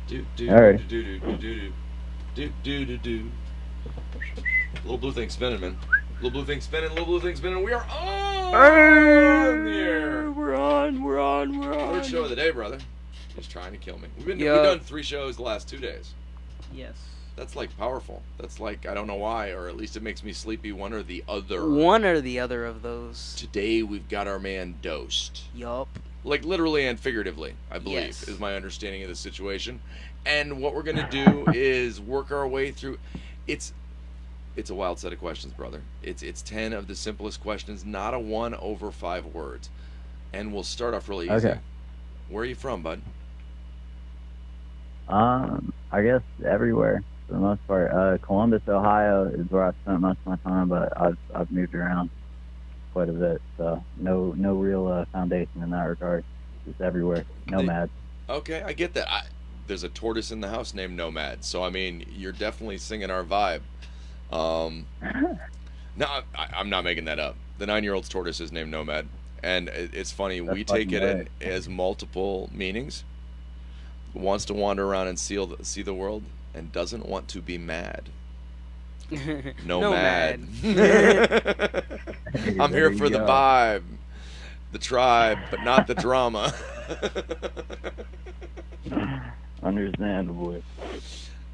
Do do All do right. do do do do do do do do. Little blue thing spinning, man. Little blue thing spinning. Little blue thing spinning. We are on the air. We're on. We're on. We're Third show of on. the day, brother. He's trying to kill me. We've Yup. done 3 shows the last 2 days. Yes. That's like powerful. That's like I don't know why, or at least it makes me sleepy. One or the other. One or the other of those. Today we've got our man dosed. Yup. Like literally and figuratively, I believe, Yes. is my understanding of the situation. And what we're gonna do is work our way through. It's it's a wild set of questions, brother. It's 10 of the simplest questions, not a 1 over 5 words. And we'll start off really easy. Okay. Where are you from, bud? I guess everywhere for the most part. Columbus, Ohio is where I spent most of my time, but I've moved around quite a bit, so no real foundation in that regard. Just everywhere, nomad. Okay, I get that. There's a tortoise in the house named Nomad, so I mean, you're definitely singing our vibe. Um, no, I'm not making that up. The 9-year-old's tortoise is named Nomad, and it's funny. That's We take fucking it in lit. as multiple meanings. Wants to wander around and see the world, and doesn't want to be mad. Nomad. Hey, I'm there here you for the go. vibe, the tribe, but not the drama. Understandably.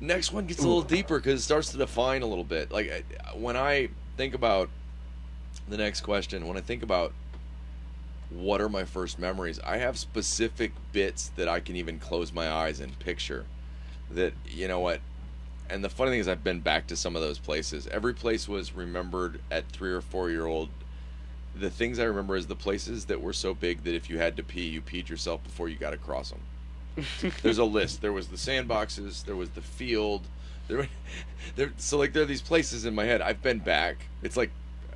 Next one gets a little deeper because it starts to define a little bit. Like when I think about the next question, when I think about what are my first memories, I have specific bits that I can even close my eyes and picture. That you know what. And the funny thing is, I've been back to some of those places. Every place was remembered at 3 or 4 year old. The things I remember is the places that were so big that if you had to pee, you peed yourself before you got across them. There's a list. There was the sandboxes. There was the field. There, so like there are these places in my head. I've been back. It's like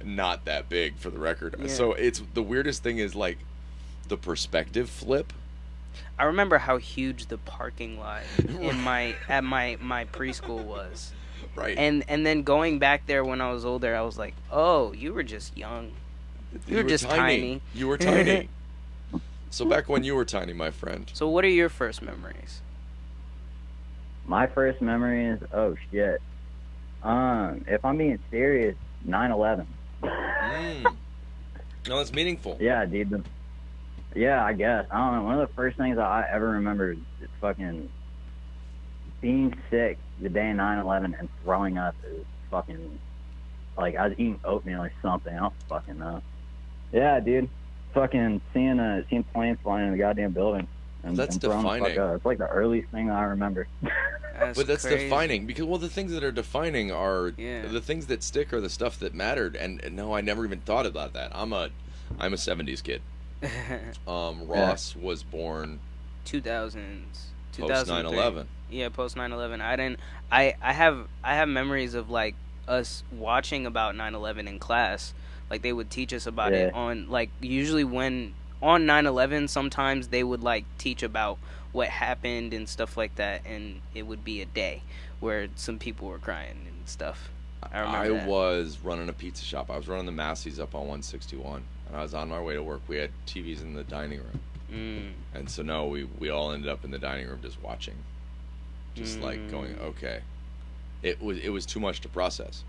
not that big for the record. Yeah. So it's the weirdest thing is like the perspective flip. I remember how huge the parking lot in my preschool was. Right. And then going back there when I was older, I was like, "Oh, you were just young. You were just tiny." You were tiny. So back when you were tiny, my friend. So what are your first memories? My first memories, oh shit. If I'm being serious, 9/11. Mm. No, that's meaningful. Yeah, dude. Yeah, I guess. I don't know. One of the first things I ever remember is fucking being sick the day of 9/11 and throwing up. Is fucking like I was eating oatmeal or something. I don't fucking know. Yeah, dude. Fucking seeing planes flying in the goddamn building That's and throwing the fuck defining. up. It's like the earliest thing I remember. But that's crazy. defining because the things that are defining are Yeah. the things that stick are the stuff that mattered. And no, I never even thought about that. I'm a '70s kid. Ross was born 2000s. post 9/11. Yeah, post 9/11. I didn't. I have memories of like us watching about 9/11 in class. Like they would teach us about it Yeah. on like usually when on 9/11 sometimes they would like teach about what happened and stuff like that, and it would be a day where some people were crying and stuff. I remember I that. was running a pizza shop. I was running the Massey's up on 161, and I was on my way to work. We had TVs in the dining room, Mm, and so no, we all ended up in the dining room just watching, just like going, okay. It was too much to process.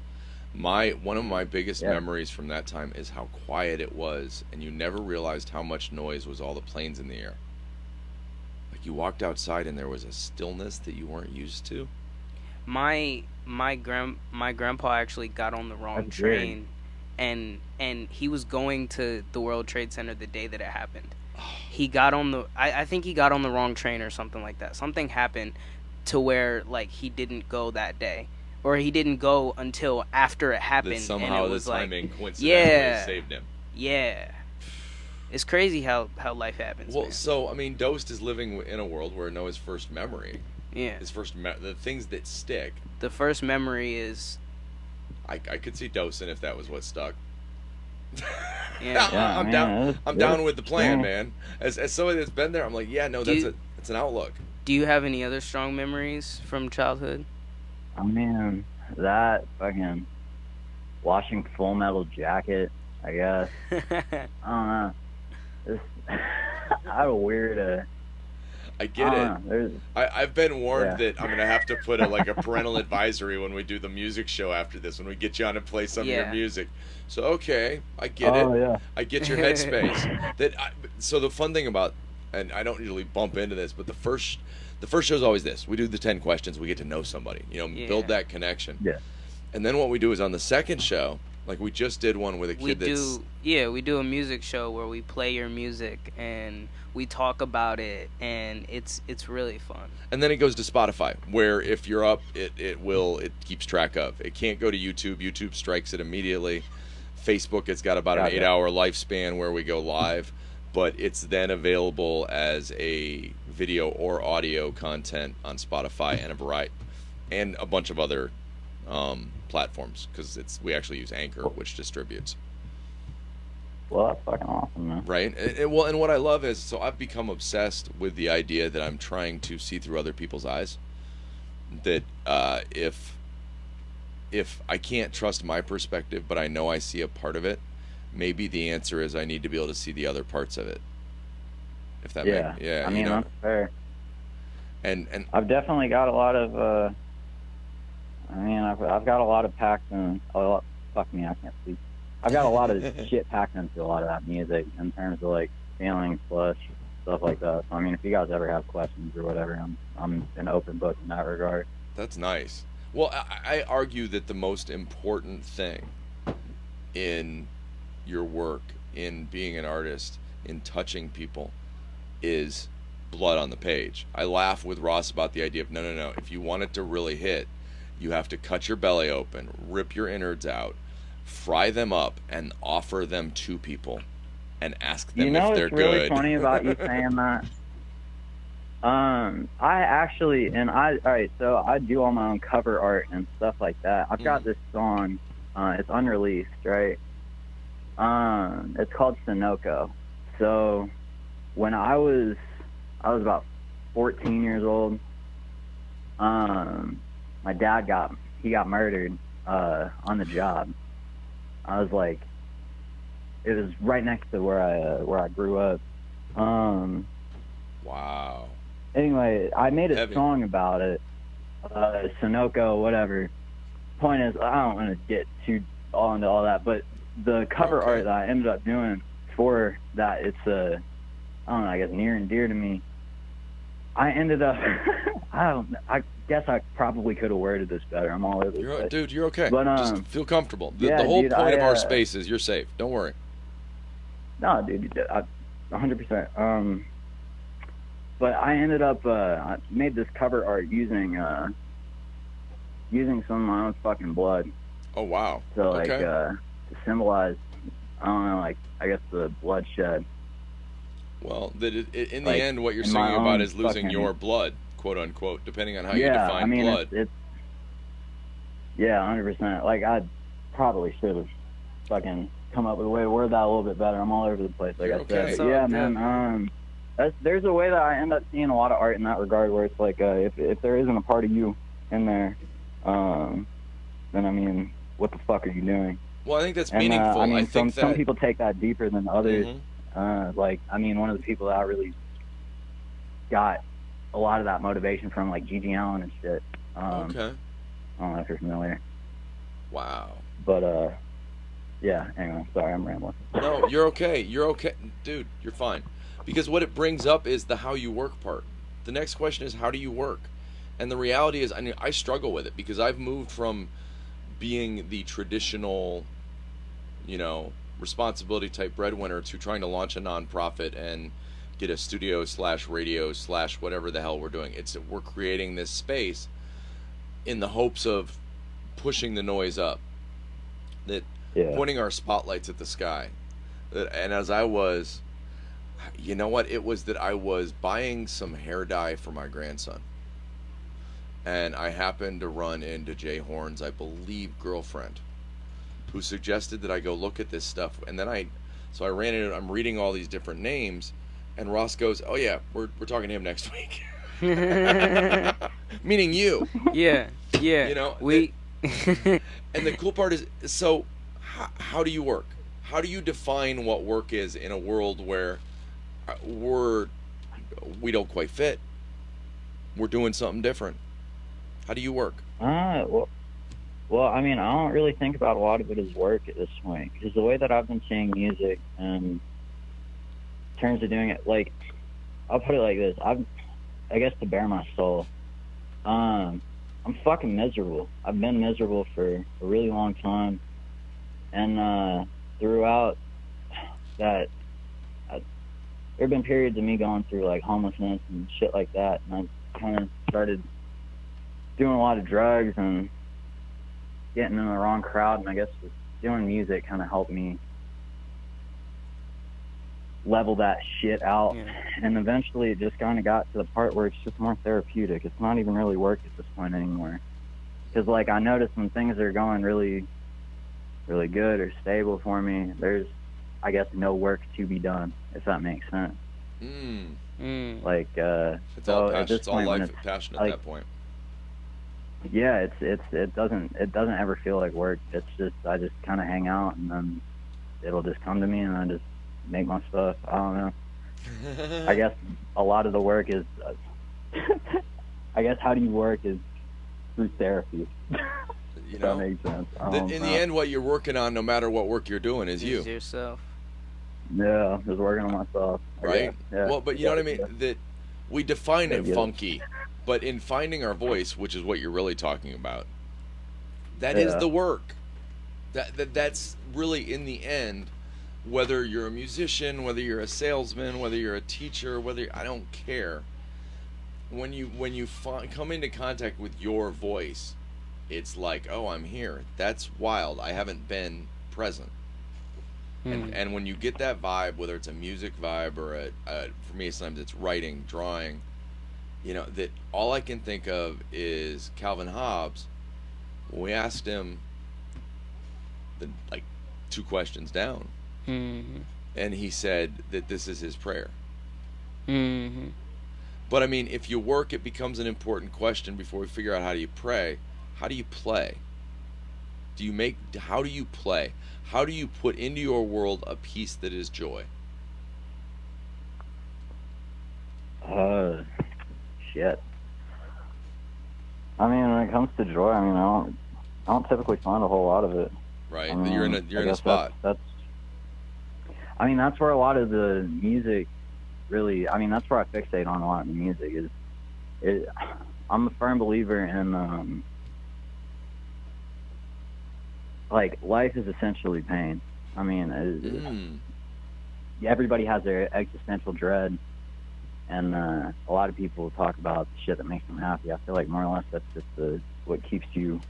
One of my biggest Yeah. memories from that time is how quiet it was, and you never realized how much noise was all the planes in the air. Like you walked outside and there was a stillness that you weren't used to. my grandpa actually got on the wrong That's weird. train, and he was going to the World Trade Center the day that it happened. He got on the I think he got on the wrong train or something like that. Something happened to where like he didn't go that day, or he didn't go until after it happened. That and somehow it the was like, timing coincidentally yeah. saved him. yeah, it's crazy how life happens. Well, Man. so I mean, Dost is living in a world where no his first memory, Yeah, the things that stick. the first memory is I could see Dosen if that was what stuck. yeah. Yeah, I'm man, down. that's- I'm down with the plan, yeah. man. As somebody that's been there, I'm like, yeah, no, it's an outlook. Do you have any other strong memories from childhood? I mean, that fucking watching Full Metal Jacket, I guess. I don't know. This, I have a weird, I get it. There's, I've been warned Yeah. that I'm gonna have to put a parental advisory when we do the music show after this, when we get you on to play some of your Yeah. music. So okay, I get oh it. yeah. I get your headspace. So the fun thing about, and I don't usually bump into this, but the first show is always this: we do the 10 questions, we get to know somebody, Yeah. build that connection. Yeah. And then what we do is on the second show, like we just did one with a kid we do a music show where we play your music and we talk about it, and it's really fun. and then it goes to Spotify, where if you're up, it keeps track of. It can't go to YouTube. YouTube strikes it immediately. Facebook, it's got about an Gotcha. 8-hour lifespan where we go live, but it's then available as a video or audio content on Spotify and a bunch of other platforms, because we actually use Anchor, which distributes. Well, that's fucking awesome, man. Right. And what I love is, so I've become obsessed with the idea that I'm trying to see through other people's eyes. That if I can't trust my perspective, but I know I see a part of it, maybe the answer is I need to be able to see the other parts of it. If that Yeah. makes, yeah, I mean, that's fair. and I've definitely got a lot of. I've got a lot of packed in. Fuck me, I can't speak. I've got a lot of shit packed into a lot of that music in terms of like feelings, plus stuff like that. So I mean, if you guys ever have questions or whatever, I'm an open book in that regard. that's nice. Well, I argue that the most important thing in your work, in being an artist, in touching people, is blood on the page. I laugh with Ross about the idea of no. If you want it to really hit, you have to cut your belly open, rip your innards out, fry them up, and offer them to people, and ask them You know if they're what's really good. funny about you saying that? I actually, all right, so I do all my own cover art and stuff like that. I've got this song, it's unreleased, right? It's called Sunoco. So when I was about 14 years old, my dad got murdered, on the job. I was like, it was right next to where I grew up. Wow. Anyway, I made a Heavy. song about it, Sunoco, whatever. Point is, I don't want to get too all into all that, but the cover Okay. art that I ended up doing for that, it's I don't know, I guess near and dear to me. I ended up, I guess I probably could have worded this better. I'm all over the place. Dude, you're okay. But, just feel comfortable. The yeah, whole dude, point of our I, space is you're safe. Don't worry. No, dude, 100%. But I ended up, I made this cover art using some of my own fucking blood. Oh wow. So, like, Okay. to symbolize, I don't know, like, I guess the bloodshed. Well, in the like, end, what you're in my singing about own is losing fucking- your blood, quote unquote, depending on how you Yeah, define I mean, blood. it's yeah, 100%. Like, I probably should have fucking come up with a way to word that a little bit better. I'm all over the place, like You're I okay. said. It's But all yeah, good. man. There's a way that I end up seeing a lot of art in that regard, where it's like, if there isn't a part of you in there, then I mean, what the fuck are you doing? Well, I think that's And meaningful. I mean, think some that people take that deeper than others. Mhm. Like, I mean, one of the people that I really got a lot of that motivation from, like Gigi Allen and shit. Okay. I don't know if you're familiar, Wow. but yeah. Anyway, sorry, I'm rambling. No, you're okay. You're okay, dude. You're fine. Because what it brings up is the how you work part. The next question is, how do you work? And the reality is, I mean, I struggle with it because I've moved from being the traditional, responsibility type breadwinner to trying to launch a nonprofit and get a studio / radio / whatever the hell we're doing. We're creating this space in the hopes of pushing the noise up, that Yeah. pointing our spotlights at the sky. And as I was, you know what, it was that I was buying some hair dye for my grandson, and I happened to run into Jay Horn's, I believe, girlfriend, who suggested that I go look at this stuff. And then I ran into it. I'm reading all these different names, and Ross goes, "Oh yeah, we're talking to him next week," meaning you. Yeah. We. And the cool part is, so how do you work? How do you define what work is in a world where we're we don't quite fit. We're doing something different. How do you work? Well, I mean, I don't really think about a lot of it as work at this point, because the way that I've been seeing music and in terms of doing it, like, I'll put it like this: I guess to bare my soul, I'm fucking miserable. I've been miserable for a really long time, and throughout that, there have been periods of me going through like homelessness and shit like that, and I kind of started doing a lot of drugs and getting in the wrong crowd, and I guess just doing music kind of helped me level that shit out. Yeah. And eventually it just kind of got to the part where it's just more therapeutic. It's not even really work at this point anymore, because like I notice when things are going really really good or stable for me, there's, I guess, no work to be done, if that makes sense. Like It's so all at passion. this It's all point when life it's and passion at like, that point. yeah, it doesn't ever feel like work. It's just, I just kind of hang out, and then it'll just come to me, and I just make my stuff. I don't know. I guess a lot of the work is I guess how do you work is through therapy. You If know, that makes sense. in the end, what you're working on, no matter what work you're doing, is you. Is yourself. Yeah, just working on myself. I Right? guess. Yeah. Well, but you know what I mean? Yeah. That we define it Yeah. funky, but in finding our voice, which is what you're really talking about, that is Yeah. the work. That's really, in the end, whether you're a musician, whether you're a salesman, whether you're a teacher, I don't care. When you come into contact with your voice, it's like, oh, I'm here. That's wild. I haven't been present. And when you get that vibe, whether it's a music vibe or for me sometimes it's writing, drawing, that all I can think of is Calvin Hobbes. When we asked him like 2 questions down, and he said that this is his prayer. But I mean, if you work, it becomes an important question before we figure out how do you pray. How do you play? How do you play? How do you put into your world a peace that is joy? Shit. I mean, when it comes to joy, I mean, I don't typically find a whole lot of it. Right, I mean, you're in I a guess spot. I mean, that's where a lot of the music really, I mean, that's where I fixate on a lot in the music I'm a firm believer in, like, life is essentially pain. I mean, everybody has their existential dread, and a lot of people talk about the shit that makes them happy. I feel like more or less that's just what keeps you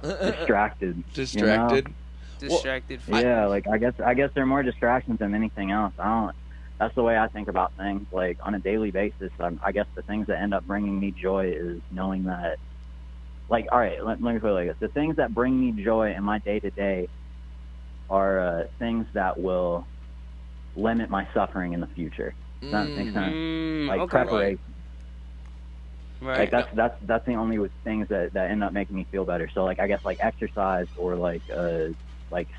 distracted. Distracted? Distracted. Yeah, like I guess there are more distractions than anything else. That's the way I think about things. Like on a daily basis, I guess the things that end up bringing me joy is knowing that, like, all right, let me put it like this: the things that bring me joy in my day to day are things that will limit my suffering in the future. Does that make sense? Like okay. preparation. Right. Like that's the only things that end up making me feel better. So like I guess like exercise or like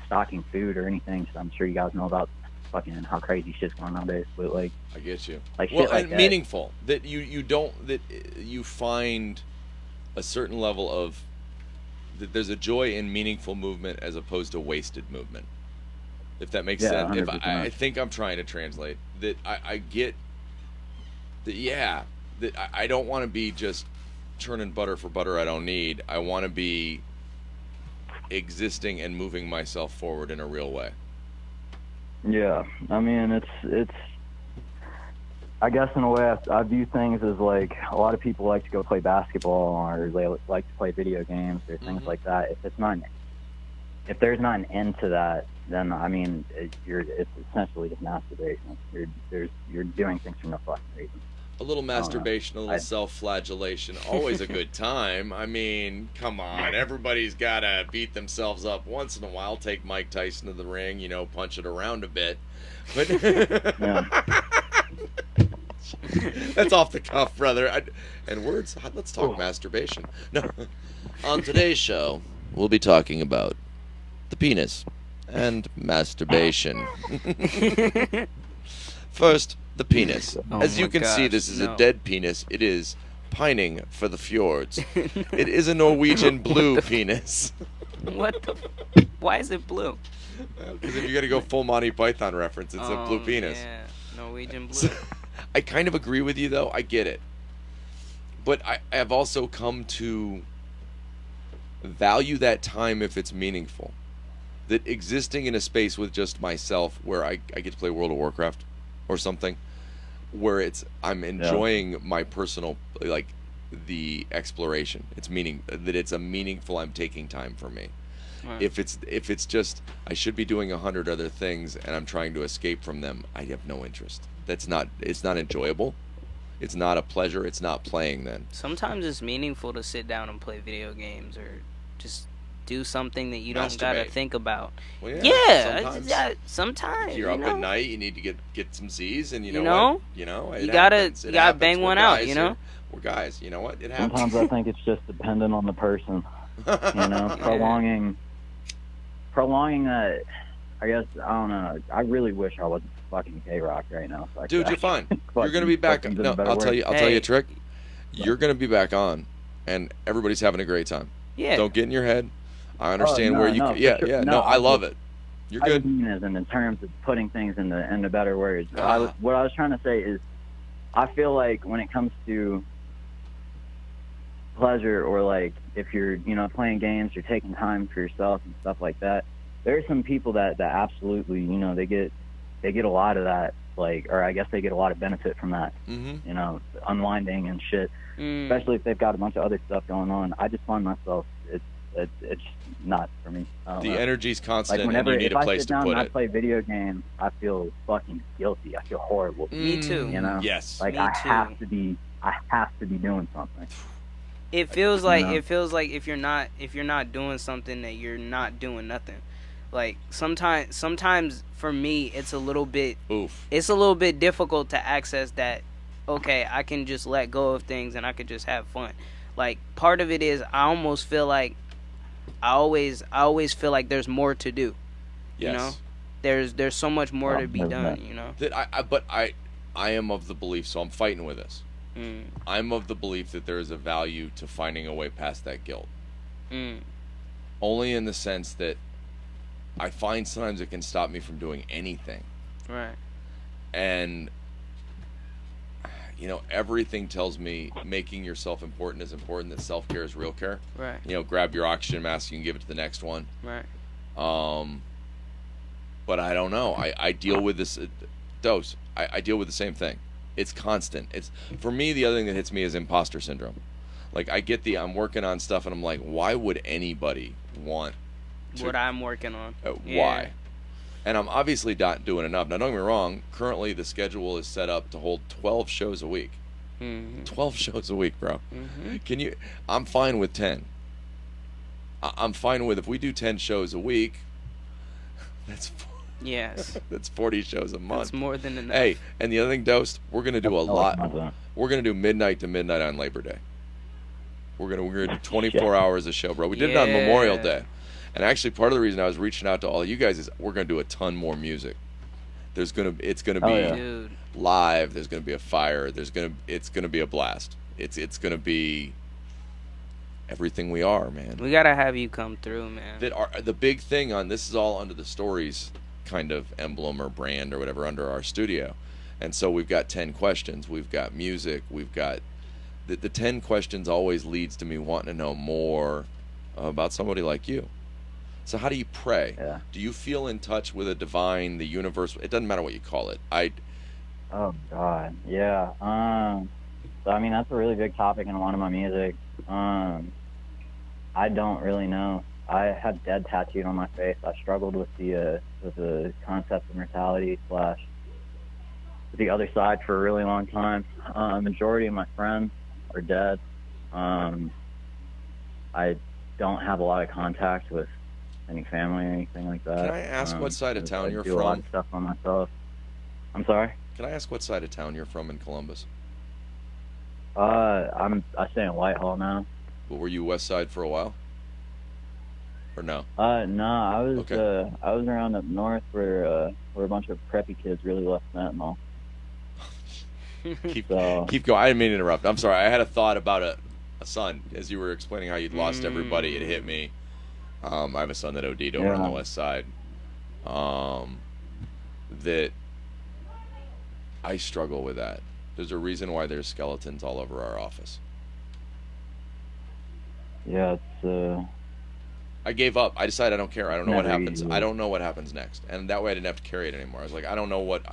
stocking food or anything. So I'm sure you guys know about fucking how crazy shit's going on nowadays. But like I get you. Like well, shit like and that. meaningful that you find a certain level of that there's a joy in meaningful movement as opposed to wasted movement. If that makes sense. 100%. If I think I'm trying to translate that, I get that. Yeah, that I don't want to be just churning butter for butter I don't need. I want to be existing and moving myself forward in a real way. Yeah, I mean it's. I guess in a way I view things as like a lot of people like to go play basketball or they like to play video games or things like that. If there's not an end to that, then I mean it's essentially just masturbation. You're doing things for no fucking reason. A little masturbation, a little self-flagellation, always a good time. I mean, come on, everybody's got to beat themselves up once in a while. Take Mike Tyson to the ring, punch it around a bit. But that's off the cuff, brother. Let's talk masturbation. No, on today's show, we'll be talking about the penis and masturbation. First, the penis. Oh As you my can see, gosh, this is no. a dead penis. It is pining for the fjords. It is a Norwegian blue penis. What the? Why is it blue? Because if you're going to go full Monty Python reference, it's a blue penis. Yeah, Norwegian blue. So, I kind of agree with you, though. I get it. But I have also come to value that time if it's meaningful. That existing in a space with just myself where I get to play World of Warcraft or something, where I'm enjoying my personal, like, the exploration. It's meaningful, I'm taking time for me. Right. If it's just I should be doing 100 other things and I'm trying to escape from them, I have no interest. It's not enjoyable. It's not a pleasure. It's not playing then. Sometimes it's meaningful to sit down and play video games or just do something that you don't gotta Masturbate. think about. Well, Yeah, sometimes you're up you know? at night, you need to get some Z's, and you know, You know? what? You know, it You gotta- happens. you It gotta happens. bang We're one out, guys you know? here. We're guys. You know what? It happens. Sometimes I think it's just dependent on the person. You know, prolonging that. I guess I don't know. I really wish I wasn't fucking K-Rock right now. So Dude, you're fine. You're gonna be back. No, I'll tell you a Hey. trick. You're gonna be back on, and everybody's having a great time. Yeah. Don't get in your head. I understand no, where you. no, for Yeah, sure. yeah. No, No, I I love just- it. You're I good. mean, as in terms of putting things into better words. Ah. What I was trying to say is, I feel like when it comes to pleasure, or like if you're playing games, you're taking time for yourself and stuff like that. There are some people that absolutely they get a lot of that, like, or I guess they get a lot of benefit from that. Mm-hmm. Unwinding and shit. Especially if they've got a bunch of other stuff going on. I just find myself it's not for me. I don't The know. energy's constant, Like whenever and you need if a I place sit to down put and I it. play video games, I feel fucking guilty. I feel horrible. Me too. You know? Yes. Like Me I too. have to be doing something. It feels like No. if you're not doing something, that you're not doing nothing. Like sometimes for me it's a little bit Oof. difficult to access that. Okay, I can just let go of things and I could just have fun. Like part of it is I almost feel like I always feel like there's more to do. Yes. You know, there's so much more to be done. You know. That I am of the belief. So I'm fighting with this. Mm. I'm of the belief that there is a value to finding a way past that guilt. Mm. Only in the sense that I find sometimes it can stop me from doing anything. Right. And everything tells me making yourself important is important, that self-care is real care. Right. Grab your oxygen mask, you can give it to the next one. Right. But I don't know. I deal with this dose. I deal with the same thing. It's constant. It's for me, the other thing that hits me is imposter syndrome. Like I'm working on stuff and I'm like, why would anybody want to, What I'm working on. why? And I'm obviously not doing enough. Now, don't get me wrong. Currently, the schedule is set up to hold 12 shows a week. Mm-hmm. 12 shows a week, bro. Mm-hmm. I'm fine with 10. I'm fine with if we do 10 shows a week. Yes. That's 40 shows a month. That's more than enough. Hey, and the other thing, Dosed, we're gonna do a lot. Awesome. We're gonna do midnight to midnight on Labor Day. We're gonna do 24 hours of show, bro. We did it on Memorial Yeah. Day, and actually part of the reason I was reaching out to all you guys is we're gonna do a ton more music. It's gonna be Dude. live. There's gonna be a fire. It's gonna be a blast. It's gonna be everything we are, man. We gotta have you come through, man. The big thing on this is all under the Stories kind of emblem or brand or whatever under our studio, and so we've got 10 questions, we've got music, we've got the 10 questions always leads to me wanting to know more about somebody like you. So how do you pray? Yeah. Do you feel in touch with a divine, the universe? It doesn't matter what you call it. Oh God, yeah. So I mean that's a really big topic in a lot of my music. I don't really know. I have dead tattooed on my face. I struggled with the concept of mortality / the other side for a really long time. Majority of my friends are dead. I don't have a lot of contact with any family or anything like that. Can I ask what side of town you're I do a lot from? of stuff on myself. I'm sorry. Can I ask what side of town you're from in Columbus? I stay in Whitehall now. Well, were you West Side for a while? Or no? No, I was Okay. I was around up north where a bunch of preppy kids really left fentanyl. keep So keep going. I didn't mean to interrupt. I'm sorry. I had a thought about a son as you were explaining how you'd lost everybody. It hit me. I have a son that OD'd over on the west side. That I struggle with that. There's a reason why there's skeletons all over our office. yeah, I gave up. I decided I don't care. I don't know what Never happens. easy. I don't know what happens next, and that way I didn't have to carry it anymore. I was like, I don't know what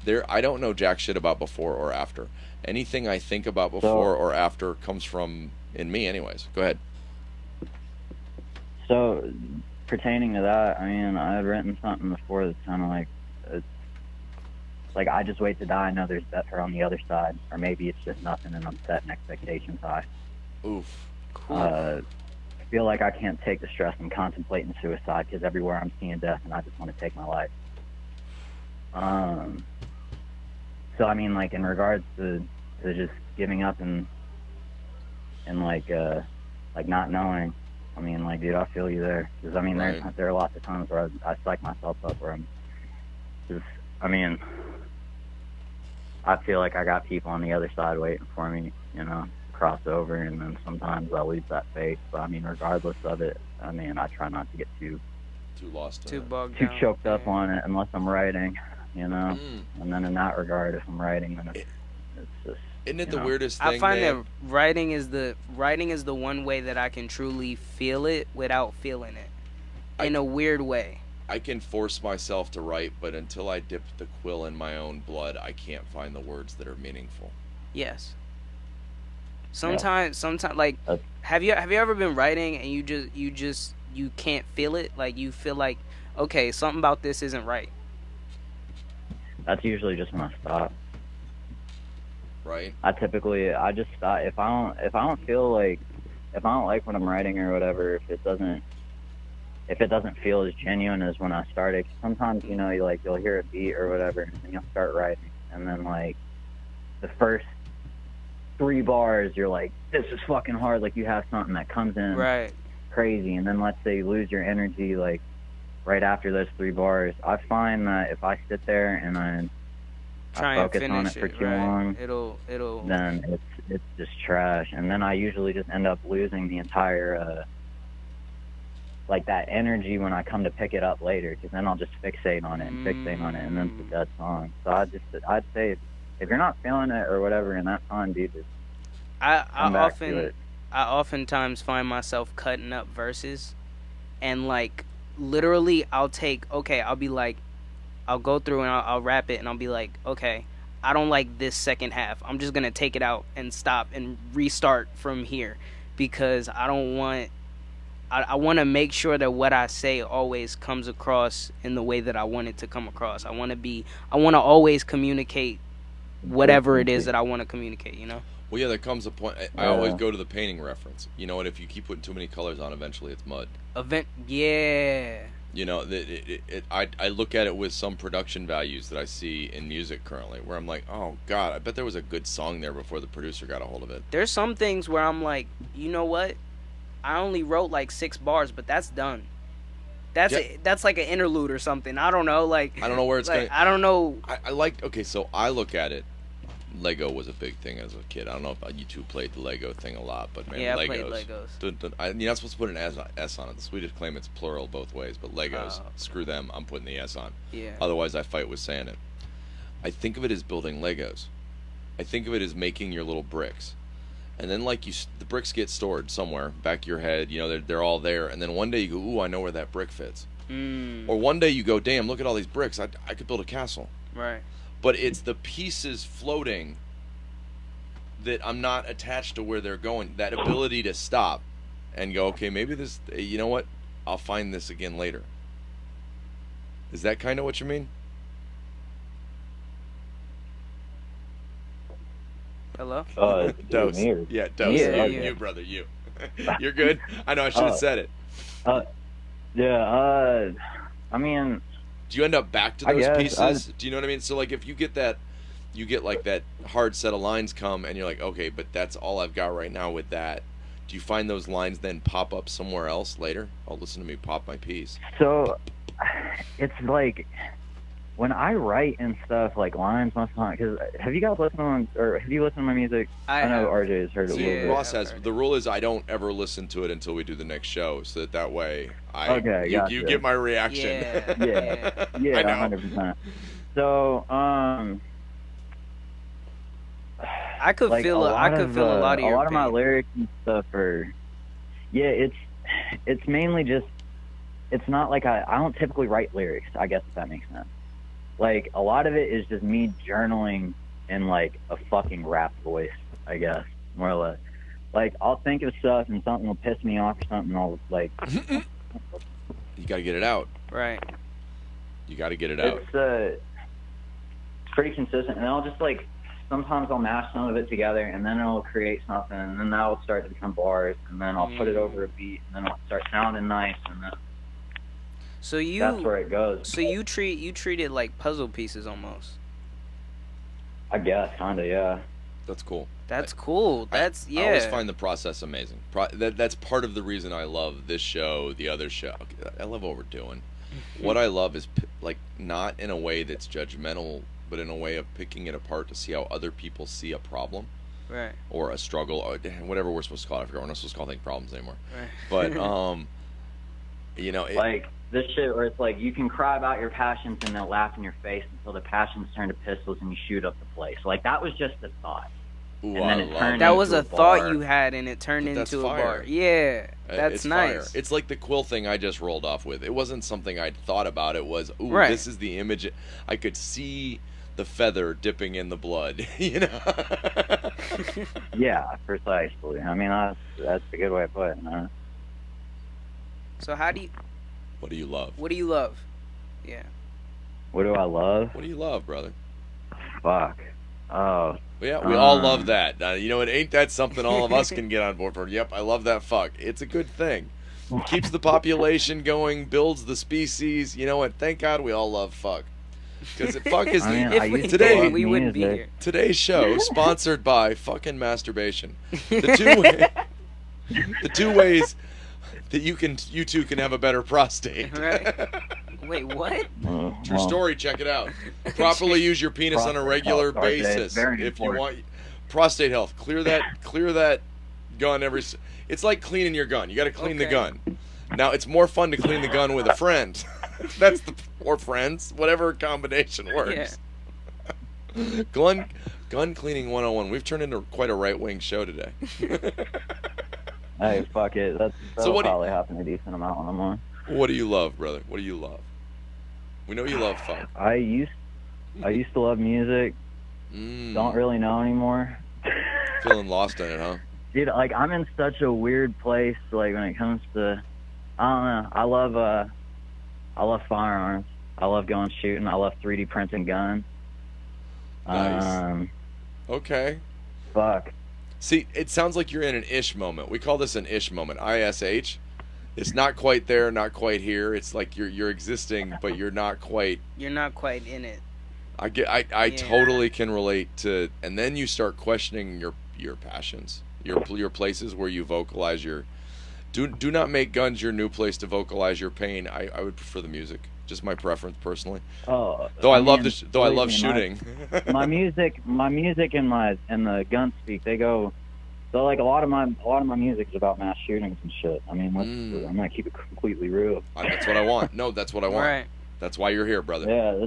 there. I don't know jack shit about before or after. Anything I think about before or after comes from in me, anyways. Go ahead. So pertaining to that, I mean, I had written something before that's kind of like, it's like I just wait to die. I know there's better on the other side, or maybe it's just nothing, and I'm setting expectations high. Oof. Cool. I feel like I can't take the stress and contemplating suicide because everywhere I'm seeing death, and I just want to take my life. So I mean, like in regards to just giving up and like not knowing. I mean, like, dude, I feel you there. Because I mean, Right. there are lots of times where I psych myself up where I'm just. I mean, I feel like I got people on the other side waiting for me, you know, to cross over, and then sometimes I lose that faith. But I mean, regardless of it, I mean, I try not to get too Lost. Too bogged too down. choked up Yeah. on it unless I'm writing, you know. And then in that regard, if I'm writing, then it's just. Isn't it you the know. weirdest thing? I find man? that writing is the one way that I can truly feel it without feeling it, in a weird way. I can force myself to write, but until I dip the quill in my own blood, I can't find the words that are meaningful. Yes. Sometimes, like, That's- have you ever been writing and you can't feel it? Like, you feel like, okay, something about this isn't right. That's usually just when I stop. Right? I just stop if I don't feel like, if I don't like what I'm writing or whatever, if it doesn't feel as genuine as when I started. Sometimes, you know, you'll hear a beat or whatever, and then you'll start writing, and then like the first 3 bars, you're like, this is fucking hard. Like you have something that comes in Right. crazy, and then let's say you lose your energy like right after those 3 bars. I find that if I sit there and I Try and focus on finish it for it. too Right. long, It'll. then it's just trash, and then I usually just end up losing the entire like that energy when I come to pick it up later, because then I'll just fixate on it and then it's a dead song. So I'd say if you're not feeling it or whatever in that time, dude, just I come back to it. oftentimes find myself cutting up verses, and like literally I'll be like, I'll go through and I'll rap it, and I'll be like, okay, I don't like this second half. I'm just gonna take it out and stop and restart from here, because I don't want. I want to make sure that what I say always comes across in the way that I want it to come across. I want to always communicate whatever it is that I want to communicate, you know? Well, yeah, there comes a point. I always go to the painting reference. You know what? If you keep putting too many colors on, eventually it's mud. Yeah. You know, I look at it with some production values that I see in music currently, where I'm like, oh God, I bet there was a good song there before the producer got a hold of it. There's some things where I'm like, you know what? I only wrote like 6 bars, but that's done. That's like an interlude or something. I don't know. Like, I don't know where it's like, going. I don't know. I like. Okay, so I look at it. Lego was a big thing as a kid. I don't know if you two played the Lego thing a lot, but man, Yeah, I Legos. played Legos. You're not supposed to put an S on it. The Swedish claim it's plural both ways, but Legos, screw them. I'm putting the S on. Yeah. Otherwise, I fight with saying it. I think of it as building Legos. I think of it as making your little bricks, and then like the bricks get stored somewhere back of your head. You know, they're all there, and then one day you go, ooh, I know where that brick fits. Or one day you go, damn, look at all these bricks. I could build a castle. Right. But it's the pieces floating that I'm not attached to where they're going. That ability to stop and go, okay, maybe this, you know what? I'll find this again later. Is that kind of what you mean? Hello? Dose. Me. Yeah, Dose. Yeah, you, yeah. you, brother, you. You're good? I know I should have said it. Yeah, I mean, Do you end up back to I those guess, pieces? Do you know what I mean? So, like, if you get that, you get, like, that hard set of lines come, and you're like, okay, but that's all I've got right now with that. Do you find those lines then pop up somewhere else later? Oh, listen to me pop my piece. so it's like when I write and stuff like lines most of the time, because have you guys listened have you listened to my music? I know have. RJ has heard it a See, little bit. Ross I've has. heard The rule is I don't ever listen to it until we do the next show, so that way Okay, you gotcha. get my reaction. Yeah, Yeah, I yeah, know. 100%. So, I could like feel. I could feel a lot of your my pain. lyrics and stuff are, yeah, it's mainly just, it's not like I don't typically write lyrics, I guess, if that makes sense. Like, a lot of it is just me journaling in like a fucking rap voice, I guess, more or less. Like, I'll think of stuff and something will piss me off or something, and I'll like, You got to get it out. Right. You got to get it out. it's pretty consistent, and I'll just like, sometimes I'll mash some of it together, and then it'll create something, and then that'll start to become bars, and then I'll put it over a beat, and then it'll start sounding nice, and then So that's where it goes. So you treat it like puzzle pieces almost. I guess, kinda, yeah. That's cool. That's cool. That's I always yeah. find the process amazing. That's part of the reason I love this show, the other show. I love what we're doing. What I love is like not in a way that's judgmental, but in a way of picking it apart to see how other people see a problem Right. or a struggle or whatever we're supposed to call it. I forget, we're not supposed to call things problems anymore. Right. But you know, Like this shit where it's like you can cry about your passions and they'll laugh in your face until the passions turn to pistols and you shoot up the place. Like that was just a thought. ooh, and then I it love turned it. That was into a a thought bar. you had, and it turned But that's into a fire. bar. Yeah, that's It's nice. fire. It's like the quill thing I just rolled off with. It wasn't something I'd thought about. It was, ooh, Right. this is the image. I could see the feather dipping in the blood. You know. Yeah, precisely. I mean, that's a good way of putting it. Huh? So how do you? What do you love? What do you love? Yeah. What do I love? What do you love, brother? Fuck. Oh, Yeah, we all love that. You know, it ain't that something all of us can get on board for. Yep, I love that fuck. It's a good thing. Keeps the population going, builds the species. You know what? Thank God we all love fuck. Because fuck is I mean, the, I If we used to today- didn't, love we wouldn't be music. here. today's show sponsored by fucking masturbation. The two ways that you two can have a better prostate. Right. Wait, what? True story. Check it out. Properly use your penis on a Prostate regular health, RJ, it's basis. very If you important. want prostate health, clear that gun every. It's like cleaning your gun. You got to clean the Okay. gun. Now it's more fun to clean the gun with a friend. That's the or friends, whatever combination works. Gun cleaning 101. We've turned into quite a right wing show today. Hey, fuck it. That'll what do you- probably happen a decent amount when I'm on. What do you love, brother? What do you love? We know you love fun. I used to love music. Don't really know anymore. Feeling lost in it, huh? Dude, like I'm in such a weird place. Like when it comes to, I don't know. I love firearms. I love going shooting. I love 3D printing guns. Nice. Okay. Fuck. See, it sounds like you're in an ish moment. We call this an ish moment. ISH. It's not quite there, not quite here. It's like you're existing, but you're not quite. You're not quite in it. I Yeah. totally can relate to. And then you start questioning your passions, your places where you vocalize your. Do not make guns your new place to vocalize your pain. I would prefer the music. Just my preference personally. Oh. Though I love mean, I love believe me, shooting. my music and the gun speak, they go. So like a lot of my music is about mass shootings and shit. I mean, I'm gonna keep it completely real. That's what I want. No, that's what I want. Right. That's why you're here, brother. Yeah,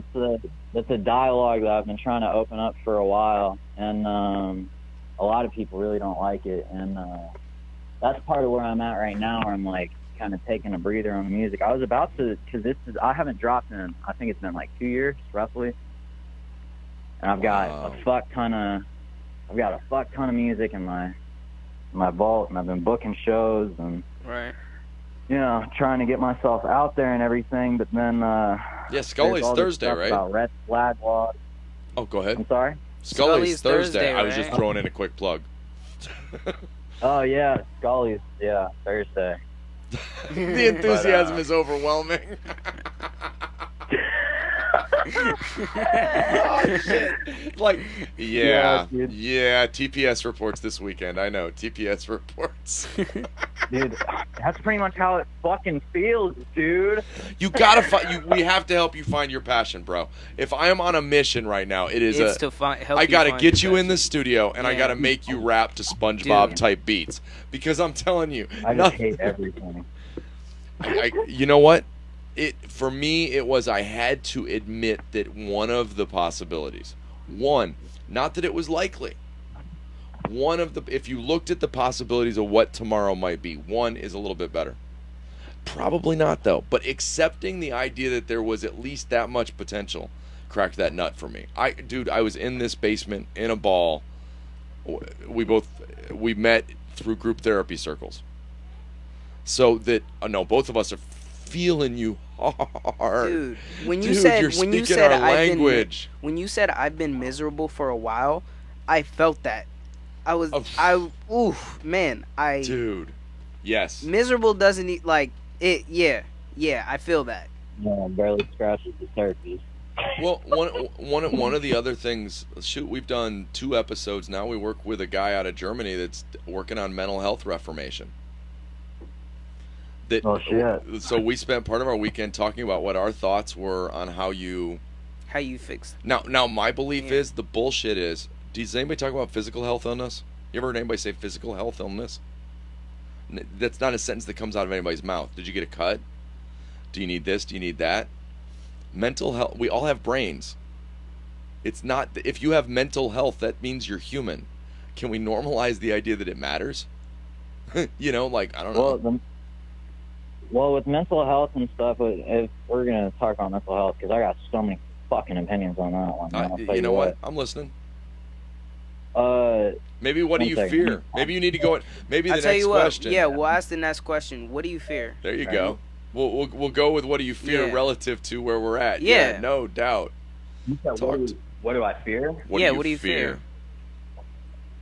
that's a dialogue that I've been trying to open up for a while, and a lot of people really don't like it, and that's part of where I'm at right now, where I'm like kind of taking a breather on the music. I was about to, because I haven't dropped in, I think it's been like 2 years roughly, and I've got Wow. a fuck ton of music in my vault, and I've been booking shows and Right. trying to get myself out there and everything, but then Yeah, there's Scully's all this Thursday, stuff right? about red flag laws. Oh, go ahead. I'm sorry. Scully's Thursday. Thursday, I was just right? throwing in a quick plug. Oh yeah, Scully's. Yeah, Thursday. The enthusiasm is overwhelming. Oh, shit. Like, Yeah, yeah, dude. TPS reports this weekend. I know, TPS reports. Dude, that's pretty much how it fucking feels, dude. You gotta find. We have to help you find your passion, bro. If I am on a mission right now, it is It's to help I gotta find get your you in the passion. studio, and I Yeah. gotta make you rap to SpongeBob Dude. type beats because I'm telling you, I just hate everything. you know what? For me, it was I had to admit that one of the possibilities, not that it was likely. If you looked at the possibilities of what tomorrow might be, one is a little bit better. Probably not though, but accepting the idea that there was at least that much potential cracked that nut for me. I was in this basement in a ball. We met through group therapy circles. So that both of us are feeling you hard. Dude, when you Dude, said you're when you speaking said our I've language. I've been miserable for a while, I felt that. Man, Dude, yes. miserable doesn't like it. Yeah, I feel that. No, barely scratches the surface. Well, one of the other things, we've done 2 episodes now. We work with a guy out of Germany that's working on mental health reformation. Oh, shit. So we spent part of our weekend talking about what our thoughts were on how you fix. Now my belief Yeah. is the bullshit is. Does anybody talk about physical health illness? You ever heard anybody say physical health illness? That's not a sentence that comes out of anybody's mouth. Did you get a cut? Do you need this? Do you need that? Mental health. We all have brains. It's not. If you have mental health, that means you're human. Can we normalize the idea that it matters? I don't know. Well, with mental health and stuff, if we're gonna talk about mental health, because I got so many fucking opinions on that one. Man, I'll tell you know what? I'm listening. Maybe what do you fear? Maybe you need to go. Maybe the next question. Yeah, we'll ask the next question. What do you fear? There you go. We'll go with what do you fear relative to where we're at. Yeah. No doubt. What do I fear? What do you fear?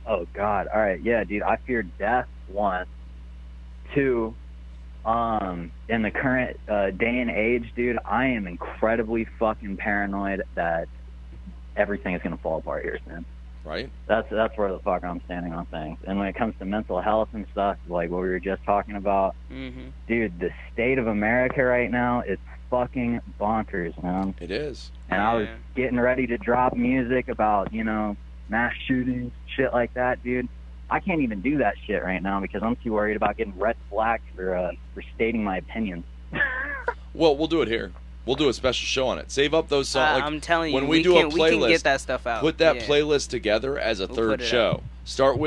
Oh God! All right, yeah, dude. I fear death. 1, 2. In the current day and age, dude, I am incredibly fucking paranoid that everything is gonna fall apart here soon. Right. That's where the fuck I'm standing on things. And when it comes to mental health and stuff, like what we were just talking about, dude, the state of America right now is fucking bonkers, man. It is. And I was getting ready to drop music about, mass shootings, shit like that, dude. I can't even do that shit right now because I'm too worried about getting red flagged for stating my opinions. Well, we'll do it here. We'll do a special show on it. Save up those songs. I'm telling you, when we do a playlist, we can get that stuff out. Put that playlist together as a third show. Out.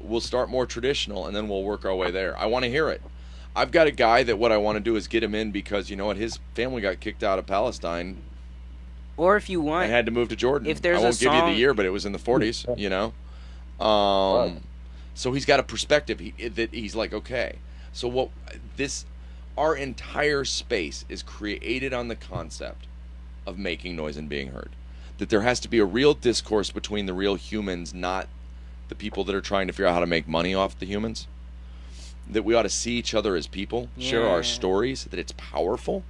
We'll start more traditional, and then we'll work our way there. I want to hear it. I've got a guy that what I want to do is get him in because you know what, his family got kicked out of Palestine. Or if you want, and had to move to Jordan. If there's I won't give you the year, but it was in the 40s. So he's got a perspective that he's like, okay. So our entire space is created on the concept of making noise and being heard. That there has to be a real discourse between the real humans, not the people that are trying to figure out how to make money off the humans. That we ought to see each other as people, share our stories, that it's powerful,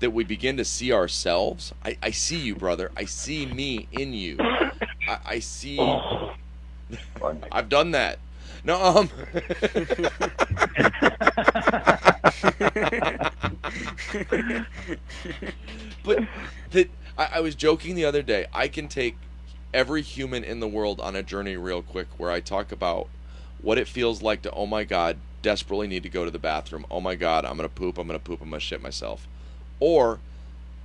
that we begin to see ourselves. I see you, brother. I see me in you. I see... I've done that. No, but I was joking the other day. I can take every human in the world on a journey real quick where I talk about what it feels like to, oh my God, desperately need to go to the bathroom. Oh my God, I'm going to poop, I'm going to shit myself. Or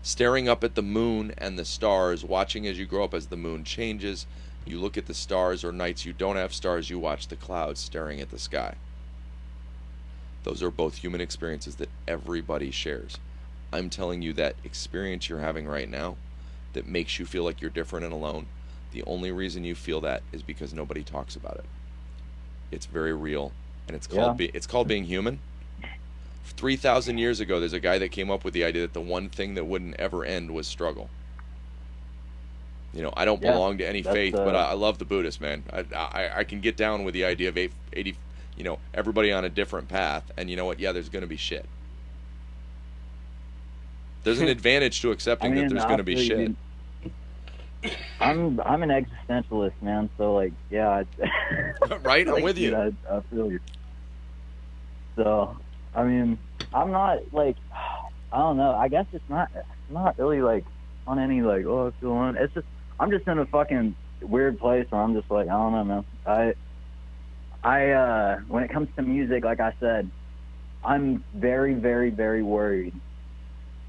staring up at the moon and the stars, watching as you grow up as the moon changes. You look at the stars, or nights you don't have stars, you watch the clouds staring at the sky. Those are both human experiences that everybody shares. I'm telling you that experience you're having right now that makes you feel like you're different and alone, the only reason you feel that is because nobody talks about it. It's very real, and it's called being human. 3,000 years ago, there's a guy that came up with the idea that the one thing that wouldn't ever end was struggle. I don't belong to any faith, but I love the Buddhists, man. I can get down with the idea of 80, everybody on a different path, and you know what? Yeah, there's going to be shit. There's an advantage to accepting that there's going to be shit. I'm an existentialist, man. So like, yeah. Right, I'm with you. I feel you. So, I mean, I'm not like, I don't know. I guess it's not really like on any like, oh, it's going. It's just I'm just in a fucking weird place where I'm just like, I don't know, man. I when it comes to music, like I said, I'm very, very, very worried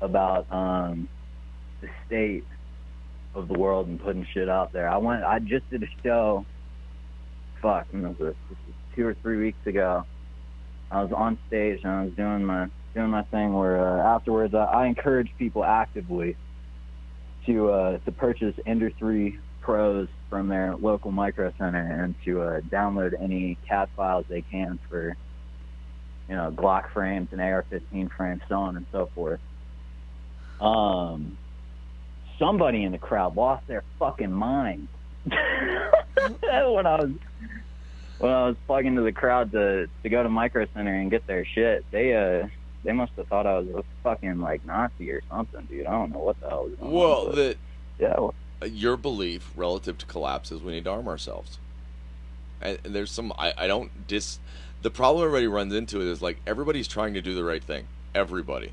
about the state of the world and putting shit out there. I just did a show. When was this? This was 2 or 3 weeks ago. I was on stage and I was doing my thing where afterwards I encourage people actively to purchase Ender 3 Pros from their local micro center and to download any CAD files they can for, you know, Glock frames and AR-15 frames, so on and so forth. Somebody in the crowd lost their fucking mind when I was plugging to the crowd to go to Micro Center and get their shit. They must have thought I was a fucking like Nazi or something, dude. I don't know what the hell was going on. Well, your belief relative to collapse is we need to arm ourselves. And there's some the problem everybody runs into is like everybody's trying to do the right thing. Everybody.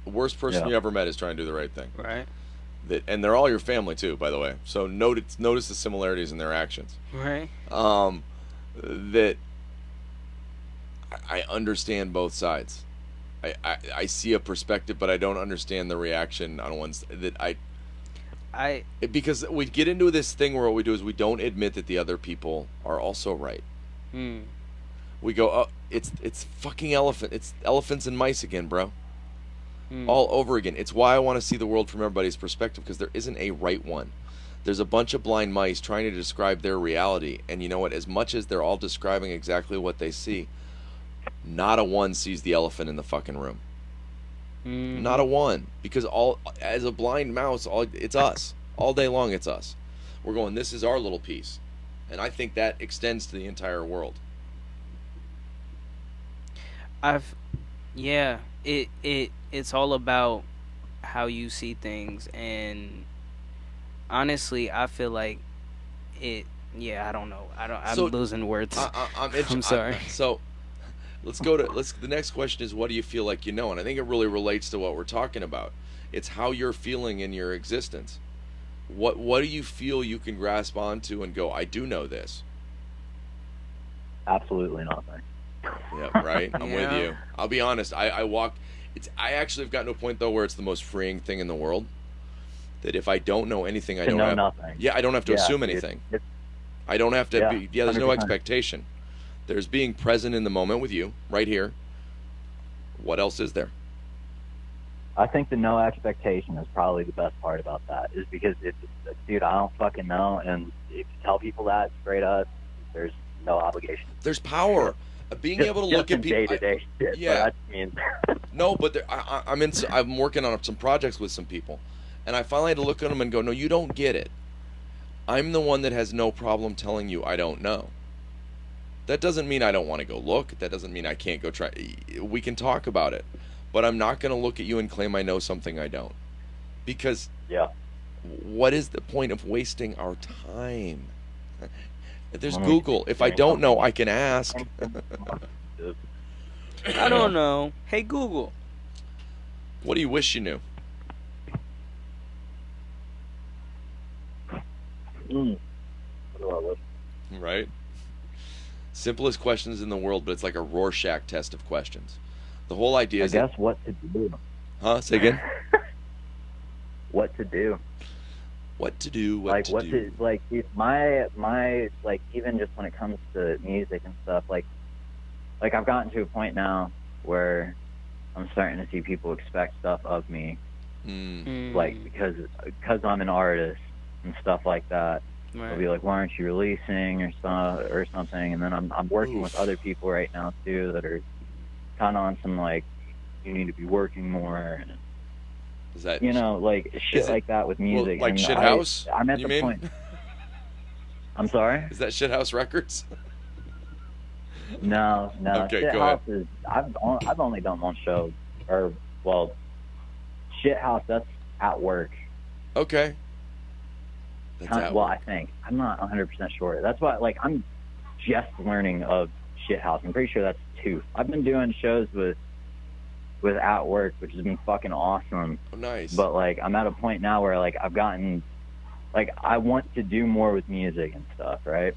The worst person you ever met is trying to do the right thing. Right. And they're all your family too, by the way. So notice the similarities in their actions. Right. That I understand both sides. I see a perspective, but I don't understand the reaction on one's because we get into this thing where what we do is we don't admit that the other people are also right. We go, oh, it's fucking elephant. It's elephants and mice again, bro. All over again. It's why I want to see the world from everybody's perspective, because there isn't a right one. There's a bunch of blind mice trying to describe their reality, and you know what? As much as they're all describing exactly what they see, not a one sees the elephant in the fucking room. Not a one, because as a blind mouse, it's us all day long. It's us. We're going, this is our little piece, and I think that extends to the entire world. It's all about how you see things, and honestly, I feel like it. Yeah, I don't know. I'm losing words. I'm sorry. So let's go to the next question is, what do you feel like you know? And I think it really relates to what we're talking about. It's how you're feeling in your existence. What do you feel you can grasp onto and go, I do know this? Absolutely nothing. Yeah, right. I'm with you. I'll be honest. I actually have gotten to a point though where it's the most freeing thing in the world. That if I don't know anything, I don't have nothing. Yeah, I don't have to assume anything. I don't have to be. Yeah, there's 100%. No expectation. There's being present in the moment with you, right here. What else is there? I think the no expectation is probably the best part about that. Is because dude, I don't fucking know, and if you tell people that straight up, there's no obligation. There's power. Being able to look at people. Day-to-day shit. Yeah. But no, but I'm working on some projects with some people, and I finally had to look at them and go, no, you don't get it. I'm the one that has no problem telling you I don't know. That doesn't mean I don't want to go look. That doesn't mean I can't go try. We can talk about it, but I'm not going to look at you and claim I know something I don't, because what is the point of wasting our time? There's Google. If I don't know, I can ask. I don't know. Hey, Google. What do you wish you knew? What do I wish? Right? Simplest questions in the world, but it's like a Rorschach test of questions. The whole idea is... I guess what to do. Huh? Say again? What to do. What to do, like if my like, even just when it comes to music and stuff, like I've gotten to a point now where I'm starting to see people expect stuff of me, like because I'm an artist and stuff like that. Right. They'll be like, why aren't you releasing or something? And then I'm working with other people right now too that are kind of on some like, you need to be working more. And, is that, like shit like that with music. Well, like Shithouse? I'm at the point. I'm sorry? Is that Shithouse Records? No. Okay, Shithouse is. I've only done one show, Shithouse, that's at work. Okay. That's Well, at work. I think. I'm not 100% sure. That's why, like, I'm just learning of Shithouse. I'm pretty sure that's 2. I've been doing shows with At Work, which has been fucking awesome. Oh, nice. But, like, I'm at a point now where, like, I've gotten, like, I want to do more with music and stuff, right?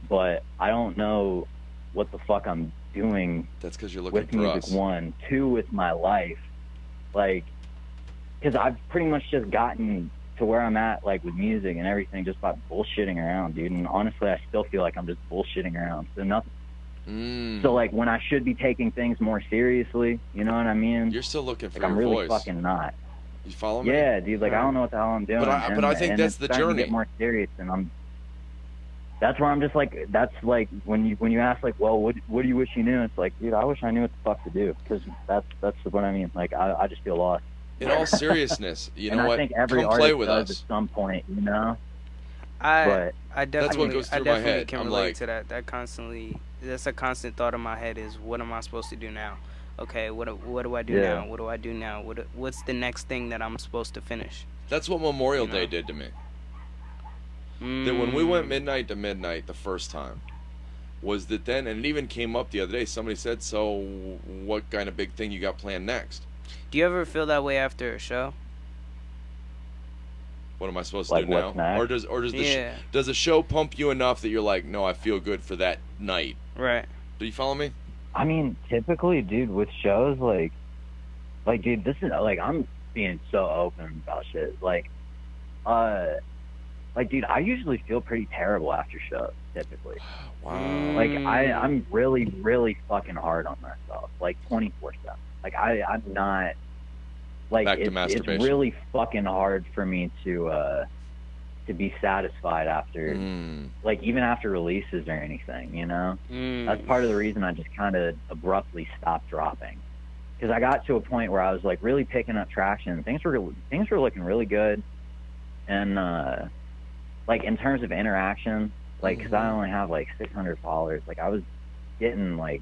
But I don't know what the fuck I'm doing That's because you're looking with for music, us. 1. 2, with my life. Like, because I've pretty much just gotten to where I'm at, like, with music and everything, just by bullshitting around, dude. And honestly, I still feel like I'm just bullshitting around. So nothing. So, like, when I should be taking things more seriously, you know what I mean? You're still looking for Like, I'm your really voice. fucking not. You follow me? Yeah, dude. Like, I don't know what the hell I'm doing. But I think and that's it's the starting to journey. get more serious, and that's where I'm just like, that's like when you ask, like, well, what do you wish you knew? It's like, dude, I wish I knew what the fuck to do, because that's what I mean. Like, I just feel lost. In all seriousness, you and know I what? think every Come play artist with does us. at some point, you know. I But definitely, goes I through my definitely head. can I'm relate like- to that. That's a constant thought in my head is, what am I supposed to do now? Okay, what do I do Yeah. now? What do I do now? What's the next thing that I'm supposed to finish? That's what Memorial You know. Day did to me. That when we Mm. went midnight to midnight the first time, was that then, and it even came up the other day, somebody said, so what kind of big thing you got planned next? Do you ever feel that way after a show? What am I supposed Like, to do now? what's next? Or does the Yeah. does the show pump you enough that you're like, no, I feel good for that night? Right. Do you follow me? I mean, typically, dude, with shows, like, dude, this is, like, I'm being so open about shit. Like, dude, I usually feel pretty terrible after shows, typically. Wow. Like, I'm really, really fucking hard on myself, like, 24/7. Like, I'm not, like, Back to it's masturbation. really fucking hard for me to be satisfied after, like, even after releases or anything, you know? That's part of the reason I just kind of abruptly stopped dropping. Because I got to a point where I was, like, really picking up traction. Things were looking really good. And, like, in terms of interaction, like, because I only have, like, 600 followers, like, I was getting, like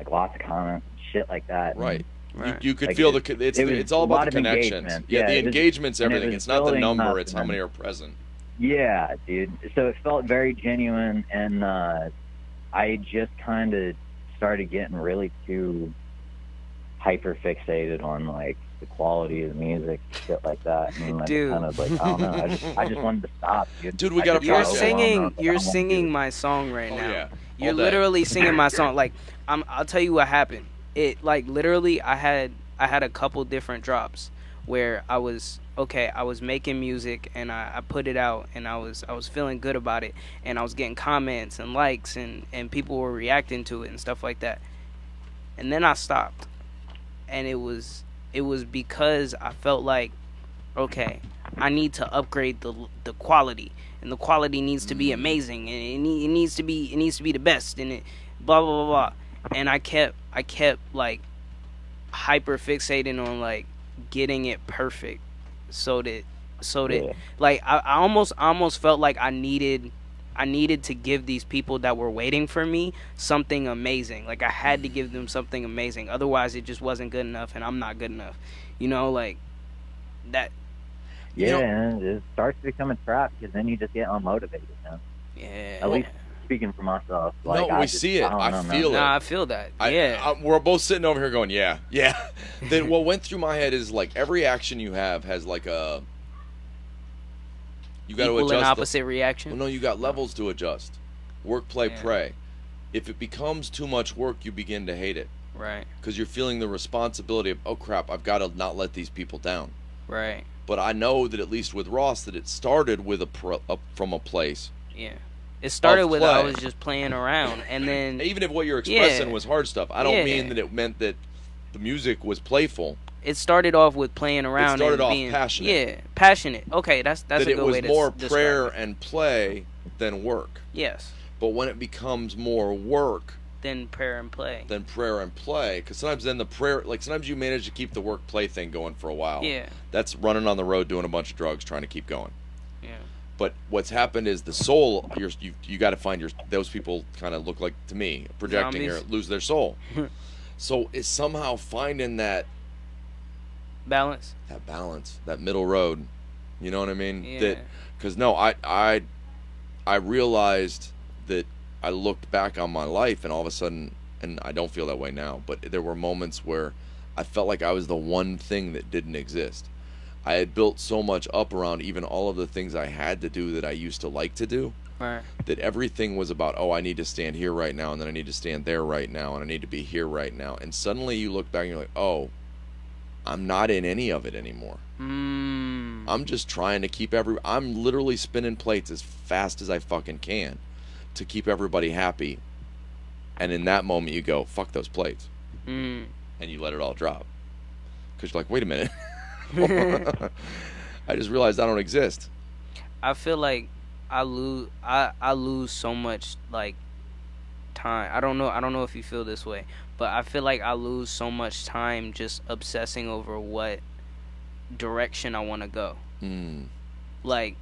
lots of comments and shit like that. And, Right. Right. You could Like, feel it it's was all a about lot the of connections. engagement. Yeah, Yeah, the it was- engagement's and it everything. was It's not the building number, up, it's how and- many are present. Yeah, dude. So it felt very genuine, and I just kind of started getting really too hyper fixated on, like, the quality of the music, shit like that. And, like, Dude. kind of, like, I don't know. I just wanted to stop, dude. Dude, we I got a just You're project. got overwhelmed. I singing. was like, You're I won't do singing this. my song right Oh, now. yeah. You're All day. literally singing my song. Like, I'll tell you what happened. It, like, literally, I had a couple different drops where I was making music, and I put it out, and I was feeling good about it, and I was getting comments and likes, and people were reacting to it and stuff like that. And then I stopped, and it was because I felt like, okay, I need to upgrade the quality, and the quality needs to be amazing, and it needs to be the best, and it blah blah blah blah. And I kept like hyper fixating on, like, getting it perfect, so that Yeah. like I almost felt like I needed to give these people that were waiting for me something amazing. Like, I had to give them something amazing, otherwise it just wasn't good enough, and I'm not good enough, you know, like that. Yeah, You know- and it starts to become a trap, because then you just get unmotivated, man. Yeah, At least speaking for myself. Like, No, we see it. I don't know, feel man. it. Nah, I feel that. Yeah. we're both sitting over here going, yeah. Then what went through my head is, like, every action you have has, like, a... You got to Equal adjust. and the- opposite reaction. Well, no, you got levels to adjust. Work, play, Yeah. pray. If it becomes too much work, you begin to hate it. Right. Because you're feeling the responsibility of, oh, crap, I've got to not let these people down. Right. But I know that, at least with Ross, that it started with from a place. Yeah. It started with I play. was just playing around, and then Even if what you're expressing Yeah. was hard stuff, I don't Yeah. mean that it meant that the music was playful. it started off with playing around. started and off being passionate. Yeah, passionate. Okay, that's That a good it was way to more describe prayer it. and play than work. Yes. But when it becomes more work Then prayer and play. than prayer and play, because sometimes then the prayer, like, sometimes you manage to keep the work play thing going for a while. Yeah. That's running on the road doing a bunch of drugs trying to keep going. Yeah. But what's happened is the soul, you got to find those people kind of look like, to me, projecting here, Zombies. lose their soul. So it's somehow finding that Balance. That balance, that middle road. You know what I mean? Yeah. Because no, I realized that I looked back on my life and all of a sudden, and I don't feel that way now, but there were moments where I felt like I was the one thing that didn't exist. I had built so much up around even all of the things I had to do that I used to like to do, Right. that everything was about, oh, I need to stand here right now, and then I need to stand there right now, and I need to be here right now. And suddenly you look back and you're like, oh, I'm not in any of it anymore. I'm just trying to keep I'm literally spinning plates as fast as I fucking can to keep everybody happy. And in that moment you go, fuck those plates. And you let it all drop. Because you're like, wait a minute. I just realized I don't exist. I feel like I lose so much like time. I don't know if you feel this way, but I feel like I lose so much time just obsessing over what direction I want to go. Like,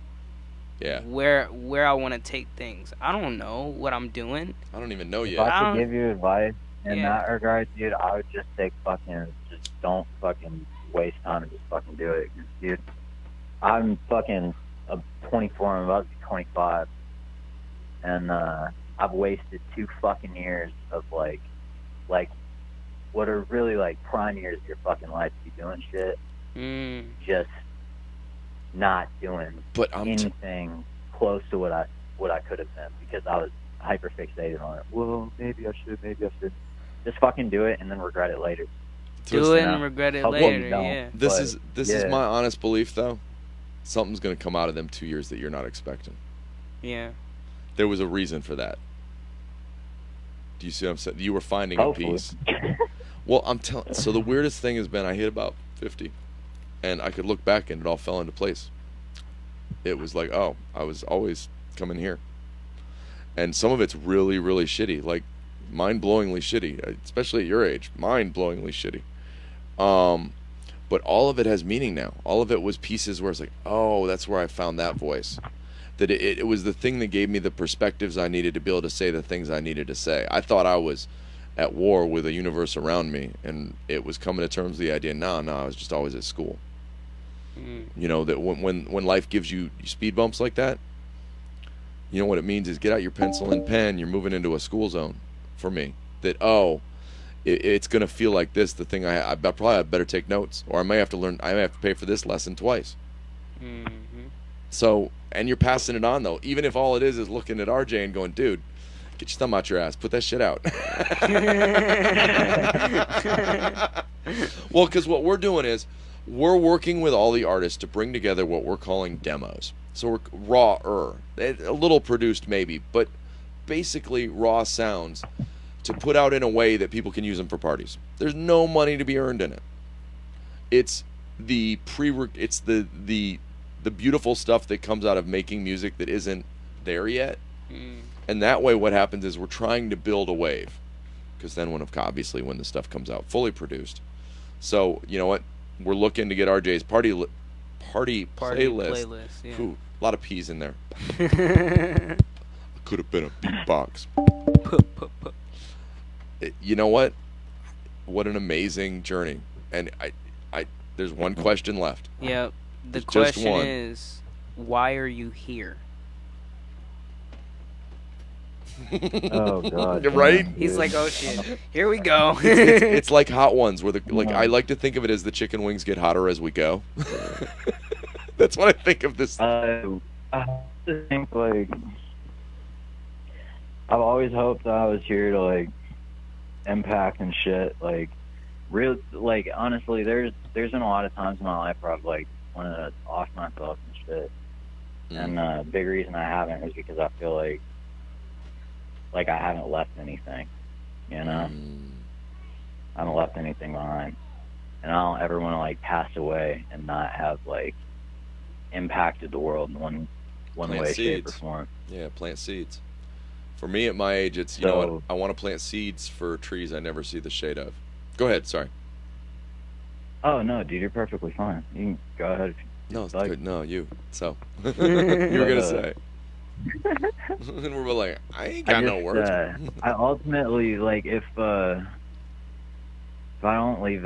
yeah, where I want to take things. I don't know what I'm doing. I don't even know If yet. I could give you advice in Yeah. that regard, dude, I would just say just don't fucking waste time and just fucking do it. 'Cause, dude, I'm fucking 24, I'm about to be 25, and I've wasted 2 fucking years of like what are really like prime years of your fucking life to be doing shit, just not doing But I'm anything close to what I could have been because I was hyper fixated on it. Well, maybe I should. Just fucking do it and then regret it later. Do it now. and regret it Well, later. no. Yeah. This But, is yeah. my honest belief though. Something's gonna come out of them 2 years that you're not expecting. Yeah. There was a reason for that. Do you see what I'm saying? You were finding a Hopefully. piece. Well, I'm telling. So the weirdest thing has been I hit about 50, and I could look back and it all fell into place. It was like, oh, I was always coming here, and some of it's really, really shitty, like mind-blowingly shitty, especially at your age, mind-blowingly shitty. But all of it has meaning now. All of it was pieces where it's like, oh, that's where I found that voice. That it was the thing that gave me the perspectives I needed to be able to say the things I needed to say. I thought I was at war with a universe around me, and it was coming to terms with the idea, no, I was just always at school. You know, that when life gives you speed bumps like that, you know what it means is get out your pencil and pen, you're moving into a school zone for me. That, oh, it's going to feel like this, the thing I probably better take notes, or I may have to pay for this lesson twice. So, and you're passing it on though, even if all it is looking at RJ and going, dude, get your thumb out your ass, put that shit out. Well, because what we're doing is we're working with all the artists to bring together what we're calling demos. So we're raw-er, a little produced maybe, but basically raw sounds to put out in a way that people can use them for parties. There's no money to be earned in it. It's the beautiful stuff that comes out of making music that isn't there yet. And that way what happens is we're trying to build a wave. Because then when the stuff comes out fully produced. So, you know what? We're looking to get RJ's party playlist. Yeah. Ooh, a lot of P's in there. Could have been a beatbox. You know what? What an amazing journey. And I there's one question left. Yeah. The There's just question one. is, why are you here? Oh God! Right? damn, He's dude. like, oh shit, here we go. It's like Hot Ones, where I like to think of it as the chicken wings get hotter as we go. That's what I think of this. I just think like I've always hoped that I was here to like impact and shit. Like honestly, there's been a lot of times in my life where I've like wanted to off myself and shit. And the big reason I haven't is because I feel like I haven't left anything, you know? I haven't left anything behind. And I don't ever want to like pass away and not have like impacted the world in one Plant way, shape, or seeds. form. Yeah, plant seeds. For me at my age, it's, you know what, I want to plant seeds for trees I never see the shade of. Go ahead, sorry. Oh no, dude, you're perfectly fine. You can go ahead. No, it's like- good. No, you. So, you were going to say. And we're like, I ain't got no words. I ultimately like if I don't leave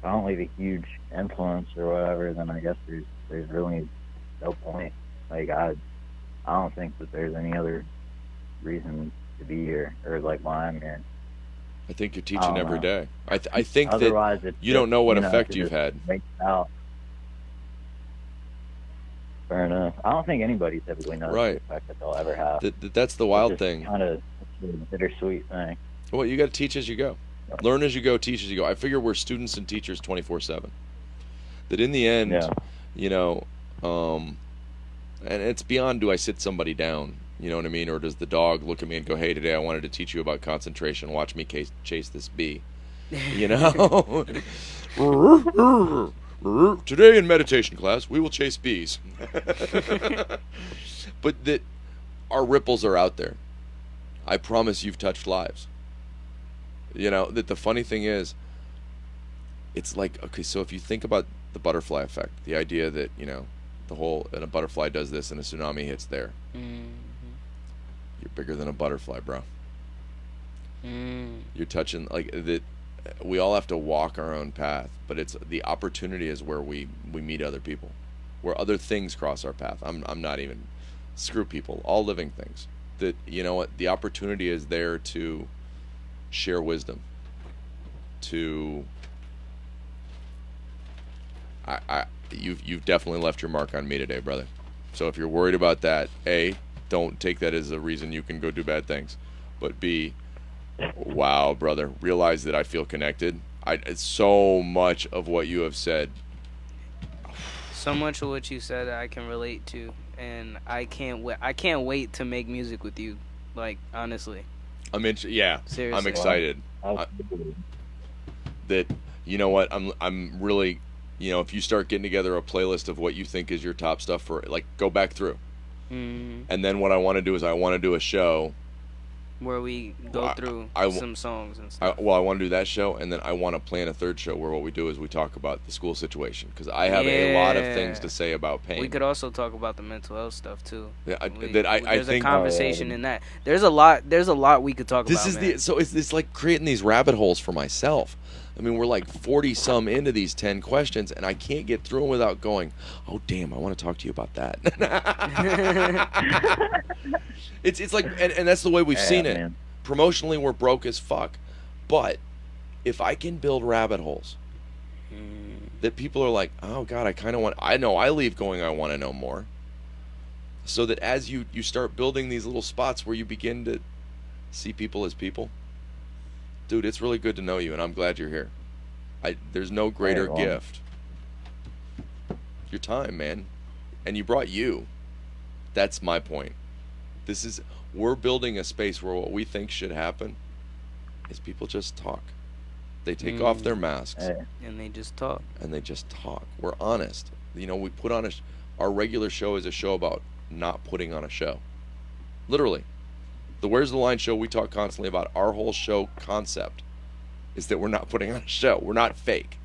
I don't leave a huge influence or whatever, then I guess there's really no point. Like I don't think that there's any other reason to be here or like why I'm here. I think you're I teaching don't every know. day. I think that Otherwise, it's you don't just, know what you know, effect to you've just had. wait out. Fair enough. I don't think anybody typically knows Right. the effect that they'll ever have. That's the wild It's thing. kind of a bittersweet thing. Well, you got to teach as you go. Learn as you go, teach as you go. I figure we're students and teachers 24/7. That in the end, Yeah. you know, and it's beyond do I sit somebody down, you know what I mean? Or does the dog look at me and go, hey, today I wanted to teach you about concentration. Watch me chase this bee. You know? Today in meditation class, we will chase bees. But that our ripples are out there. I promise you've touched lives. You know, that the funny thing is, it's like, okay, so if you think about the butterfly effect, the idea that, you know, the whole, and a butterfly does this and a tsunami hits there. You're bigger than a butterfly, bro. You're touching, like, that. We all have to walk our own path, but it's the opportunity is where we meet other people, where other things cross our path. I'm not even, screw people, all living things. That, you know what, the opportunity is there to share wisdom, to you've definitely left your mark on me today, brother. So if you're worried about that, A, don't take that as a reason you can go do bad things, but B, wow, brother, realize that I feel connected. It's so much of what you have said. So much of what you said I can relate to, and I can't wait to make music with you. Like, honestly. Yeah, Seriously. I'm excited. Absolutely. That, you know what, I'm really, you know, if you start getting together a playlist of what you think is your top stuff for, like, go back through. And then what I want to do is I want to do a show where we go through some songs and stuff. I want to do that show, and then I want to plan a third show where what we do is we talk about the school situation, because I have a lot of things to say about pain. We could also talk about the mental health stuff too. Yeah, I there's think a conversation in that. There's a lot we could talk about. It's like creating these rabbit holes for myself. I mean, we're like 40 some into these 10 questions, and I can't get through them without going, oh damn, I want to talk to you about that. It's like, and that's the way we've seen it. Man. Promotionally, we're broke as fuck, but if I can build rabbit holes that people are like, oh god, I know I leave going, I want to know more. So that as you start building these little spots where you begin to see people as people. Dude, it's really good to know you, and I'm glad you're here. There's no greater gift. Your time, man. And you brought you. That's my point. We're building a space where what we think should happen is people just talk. They take off their masks. And they just talk. We're honest. You know, we put on our regular show is a show about not putting on a show. Literally. The Where's the Line show, we talk constantly about. Our whole show concept is that we're not putting on a show. We're not fake.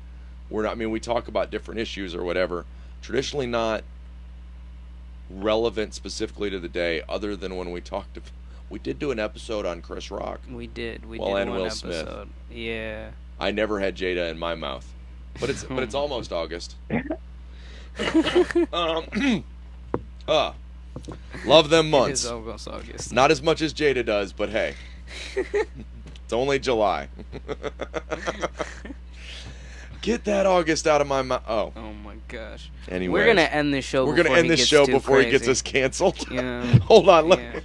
We talk about different issues or whatever. Traditionally not relevant specifically to the day, other than when we did do an episode on Chris Rock. We did and one Will episode. Smith. Yeah. I never had Jada in my mouth. But it's almost August. Love them months. It is almost August. Not as much as Jada does, but hey. It's only July. Get that August out of my mouth. Oh my gosh. Anyway, we're gonna end this show. We're gonna end this show before he gets us canceled. Yeah. Hold on. Yeah.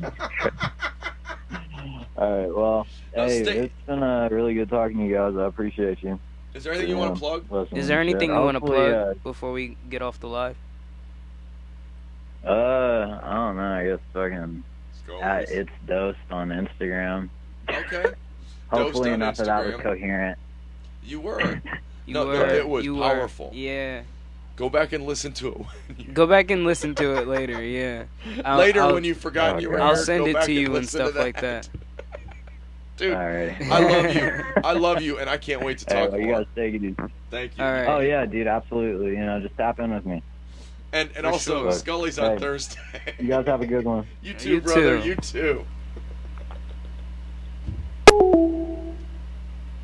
All right. Well, No, hey, stay- it's been really good talking to you guys. I appreciate you. Is there anything you want to plug? Listening Is there and anything shit. you want to Hopefully, plug before we get off the live? I don't know. I guess fucking it's Dosed on Instagram. Okay. Hopefully on enough of that was Instagram. coherent. You were. You No, were, it was you powerful. Were. Yeah. Go back and listen to it. Go back and listen to it later. Yeah. When you've forgotten you were I'll here, send go it back to you and listen to stuff like that. Dude, All right. I love you. I love you, and I can't wait to Hey, talk well, you more. guys take it easy. Thank you. All right. Oh yeah, dude, absolutely. Just tap in with me. And For also, sure. Scully's on Hey. Thursday. You guys have a good one. You too, You brother. too. You too.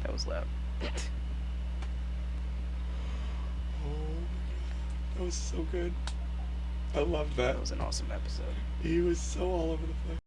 That was loud. That was so good. I loved that. That was an awesome episode. He was so all over the place.